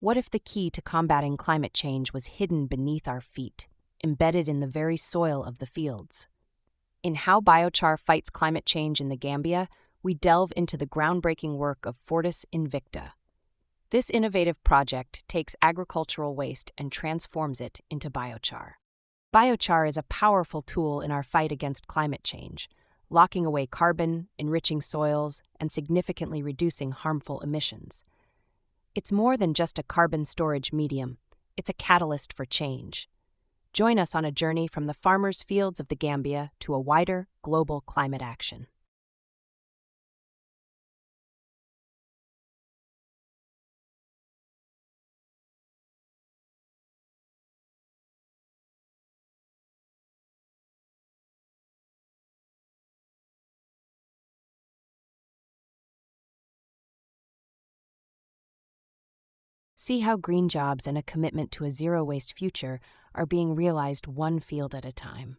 What if the key to combating climate change was hidden beneath our feet, embedded in the very soil of the fields? In How Biochar Fights Climate Change in the Gambia, we delve into the groundbreaking work of Fortis Invicta. This innovative project takes agricultural waste and transforms it into biochar. Biochar is a powerful tool in our fight against climate change, locking away carbon, enriching soils, and significantly reducing harmful emissions. It's more than just a carbon storage medium, it's a catalyst for change. Join us on a journey from the farmers' fields of the Gambia to a wider, global climate action. See how green jobs and a commitment to a zero-waste future are being realized one field at a time.